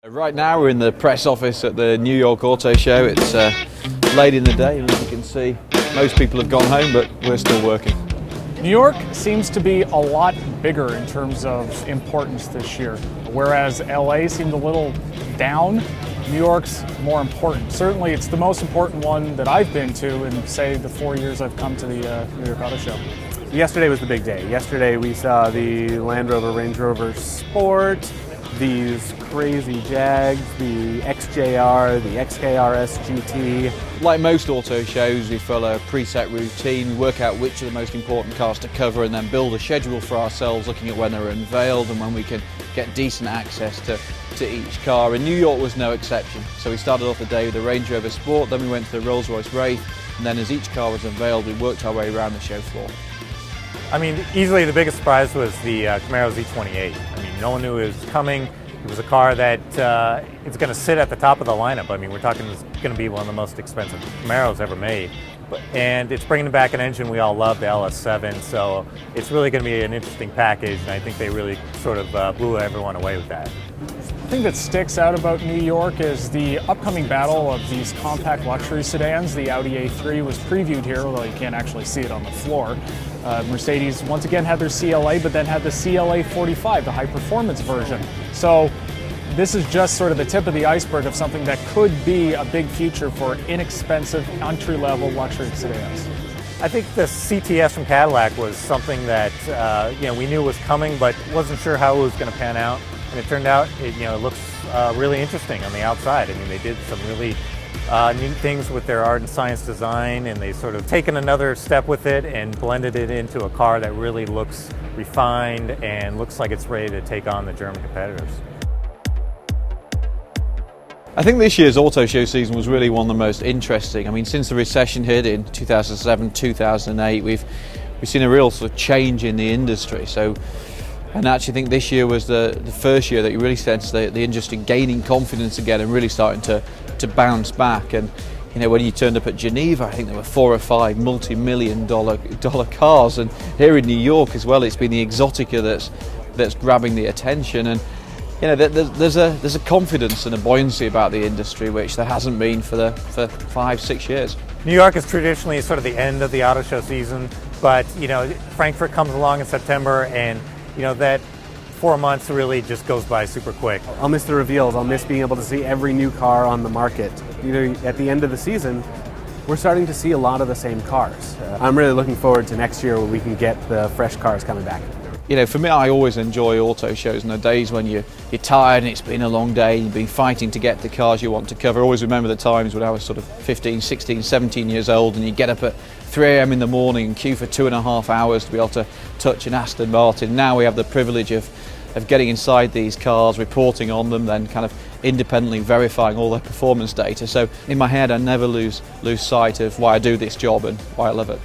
Right now we're in the press office at the New York Auto Show. It's late in the day, and as you can see, most people have gone home, but we're still working. New York seems to be a lot bigger in terms of importance this year. Whereas LA seemed a little down, New York's more important. Certainly it's the most important one that I've been to in, say, the 4 years I've come to the New York Auto Show. Yesterday was the big day. Yesterday we saw the Land Rover Range Rover Sport, these crazy Jags, the XJR, the XKRS GT. Like most auto shows, we follow a preset routine. We work out which are the most important cars to cover and then build a schedule for ourselves, looking at when they're unveiled and when we can get decent access to each car. And New York was no exception. So we started off the day with the Range Rover Sport, then we went to the Rolls-Royce Wraith, and then as each car was unveiled, we worked our way around the show floor. I mean, easily the biggest surprise was the Camaro Z28. I mean, no one knew it was coming. It was a car that it's going to sit at the top of the lineup. I mean, we're talking it's going to be one of the most expensive Camaros ever made. And it's bringing back an engine we all love, the LS7, so it's really going to be an interesting package, and I think they really sort of blew everyone away with that. The thing that sticks out about New York is the upcoming battle of these compact luxury sedans. The Audi A3 was previewed here, although you can't actually see it on the floor. Mercedes once again had their CLA, but then had the CLA-45, the high-performance version. So this is just sort of the tip of the iceberg of something that could be a big future for inexpensive, entry-level luxury sedans. I think the CTS from Cadillac was something that we knew was coming, but wasn't sure how it was going to pan out. And it turned out it looks really interesting on the outside. I mean, they did some really neat things with their art and science design, and they sort of taken another step with it and blended it into a car that really looks refined and looks like it's ready to take on the German competitors. I think this year's auto show season was really one of the most interesting. I mean, since the recession hit in 2007, 2008, we've seen a real sort of change in the industry. And I actually think this year was the first year that you really sensed the industry gaining confidence again and really starting to bounce back. And when you turned up at Geneva, I think there were 4 or 5 multi-million-dollar cars, and here in New York as well, it's been the Exotica that's grabbing the attention. And there's a confidence and a buoyancy about the industry which there hasn't been for 5-6 years. New York is traditionally sort of the end of the auto show season, but Frankfurt comes along in September, and that 4 months really just goes by super quick. I'll miss the reveals. I'll miss being able to see every new car on the market. At the end of the season, we're starting to see a lot of the same cars. I'm really looking forward to next year when we can get the fresh cars coming back. For me, I always enjoy auto shows, and the days when you're tired and it's been a long day, you've been fighting to get the cars you want to cover. I always remember the times when I was sort of 15, 16, 17 years old, and you get up at 3 a.m. in the morning and queue for 2.5 hours to be able to touch an Aston Martin. Now we have the privilege of getting inside these cars, reporting on them, then kind of independently verifying all their performance data. So in my head, I never lose sight of why I do this job and why I love it.